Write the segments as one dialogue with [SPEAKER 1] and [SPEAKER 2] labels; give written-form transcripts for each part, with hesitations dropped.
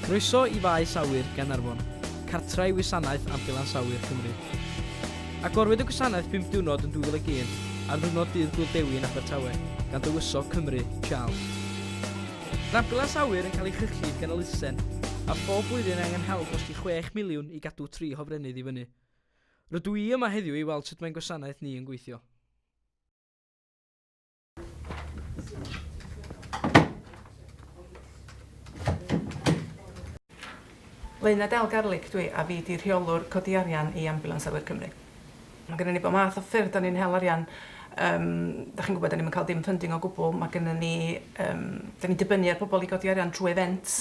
[SPEAKER 1] Croeso I faes awyr Gaernarfon, cartra I wisanaeth Ambiwlans Awyr Cymru. Agorwyd y gwasanaeth 5 diwrnod yn 2001 ar ddiwrnod dydd Blwdewi yn Abertawe, gan dywysog Cymru, Charles. Yr Ambiwlans Awyr yn cael ei chyllid gan elusen, a phob blwyddyn angen help os di 6 miliwn I gadw 3 hofrennydd I fyny. Rydw I yma heddiw I weld sut mae'n gwasanaeth ni yn gweithio.
[SPEAKER 2] Leina Del Garlic dwi, a fi di rheolwr codi arian I Ambiwlans Awyr Cymru. Mae gennym ni bod math o ffyrdd da ni'n hel arian. Da chi'n gwybod da ni'n cael dim funding o gwbl. Mae gennym ni, da ni'n dibynnu ar bobl I godi arian trwy events.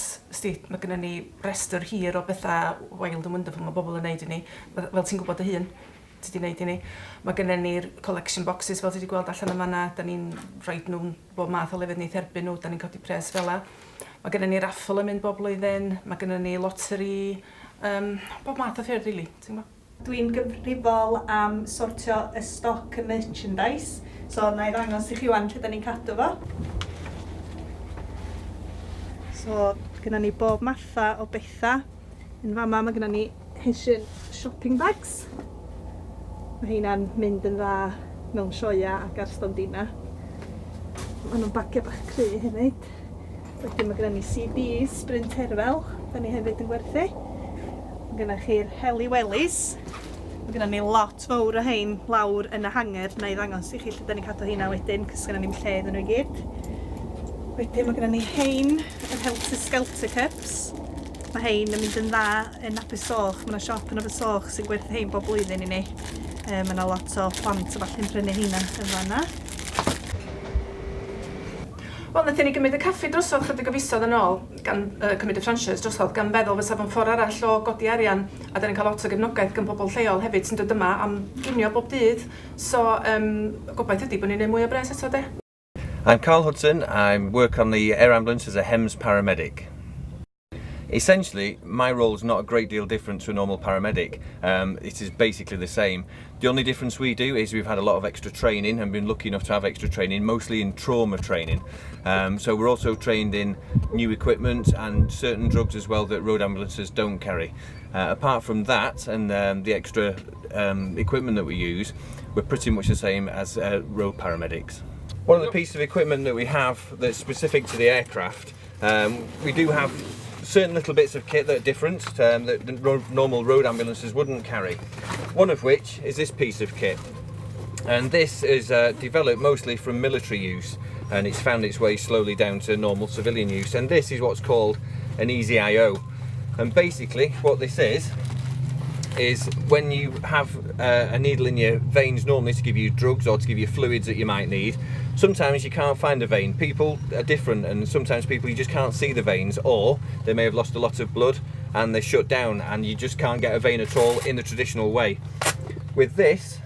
[SPEAKER 2] Mae gennym ni restr hir o bethau wild and wonderful mae bobl yn neud I ni. Fel ti'n gwybod y hun, ti di neud I ni. Mae gennym ni'r collection boxes fel ti di gweld allan yma na. Da ni'n rhaid nhw'n bob math o lefydd ni therbyn nhw. Da ni'n codi pres fel la. Mae gennym ni raffle yn mynd bob blwyddyn, mae gennym ni lottery, bob math o ffyrdd, rili.
[SPEAKER 3] Dwi'n gyfrifol am sortio y stoc y merchandise, so na I ddangos I chi wan lle da ni'n cadw fo. So, gyda ni bob matha o bethau. Yn fama mae gyda ni hesian shopping bags. Mae heina'n mynd yn dda mewn sioia ac ar stondina. Mae nhw'n bagio bach cry hefyd. Wedyn mae gennym ni CDs, Sprint Herfel, da ni hefyd yn gwerthu. Mae gennym chi'r heli welis. Mae gennym ni lot fawr o hein lawr yn y hanger na I ddangos I chi lle da ni'n cadw heina wedyn, cos gennym ni'n lle iddyn nhw I gyd. Wedyn mae gennym ni hein, yr Helter Skelter Cups. Mae hein yn mynd yn dda yn Abersoch. Mae yna siop yn Abersoch sy'n gwerthu hein bob blwyddyn I ni. Mae yna lot o plant o falle'n prynu heina yn fanna. Wel, nathon ni gymryd y caffi drosodd chydig o fisoedd yn ôl, gan cymryd y franchise drosodd, gan feddwl fysa fo'n ffordd arall o godi arian, a da ni'n cael lot o gefnogaeth gan bobl lleol hefyd sy'n dod yma am ginio bob dydd. So, gobaith ydy bod ni'n neud mwy o bres eto, de?
[SPEAKER 4] I'm Carl Hudson. I work on the Air Ambulance as a HEMS paramedic. Essentially, my role is not a great deal different to a normal paramedic. It is basically the same. The only difference we do is we've had a lot of extra training and been lucky enough to have extra training, mostly in trauma training. So we're also trained in new equipment and certain drugs as well that road ambulances don't carry. Apart from that and the extra equipment that we use, we're pretty much the same as road paramedics. One of the pieces of equipment that we have that's specific to the aircraft, we do have certain little bits of kit that are different that normal road ambulances wouldn't carry. One of which is this piece of kit, and this is developed mostly from military use, and it's found its way slowly down to normal civilian use, and this is what's called an easy IO. And basically what this is when you have a needle in your veins normally to give you drugs or to give you fluids that you might need, sometimes you can't find a vein. People are different, and sometimes people you just can't see the veins, or they may have lost a lot of blood and they're shut down and you just can't get a vein at all in the traditional way. With this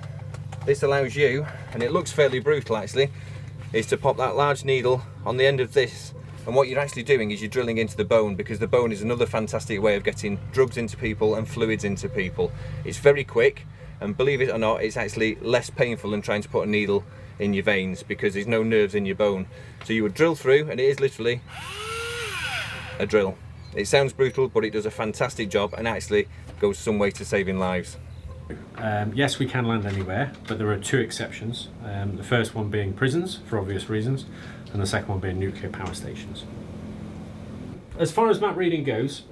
[SPEAKER 4] allows you, and it looks fairly brutal actually, is to pop that large needle on the end of this. And what you're actually doing is you're drilling into the bone, because the bone is another fantastic way of getting drugs into people and fluids into people. It's very quick, and believe it or not, it's actually less painful than trying to put a needle in your veins, because there's no nerves in your bone. So you would drill through, and it is literally a drill. It sounds brutal, but it does a fantastic job and actually goes some way to saving lives.
[SPEAKER 5] Yes, we can land anywhere, but there are 2 exceptions. The first one being prisons, for obvious reasons, and the second one being nuclear power stations. As far as map reading goes,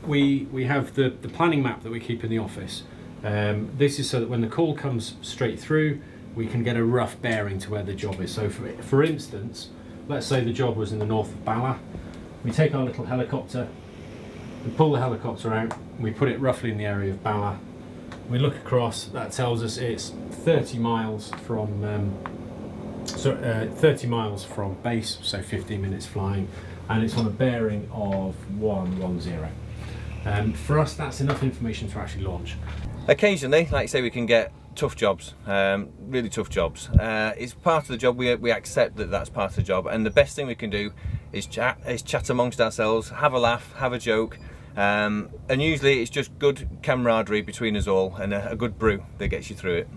[SPEAKER 5] we have the planning map that we keep in the office. This is so that when the call comes straight through, we can get a rough bearing to where the job is. So for instance, let's say the job was in the north of Bala. We take our little helicopter, we pull the helicopter out, we put it roughly in the area of Bala. We look across, that tells us it's 30 miles from 30 miles from base, so 15 minutes flying, and it's on a bearing of 110. For us, that's enough information to actually launch.
[SPEAKER 4] Occasionally, like I say, we can get tough jobs, really tough jobs. It's part of the job, we accept that that's part of the job, and the best thing we can do is chat amongst ourselves, have a laugh, have a joke, and usually it's just good camaraderie between us all and a good brew that gets you through it.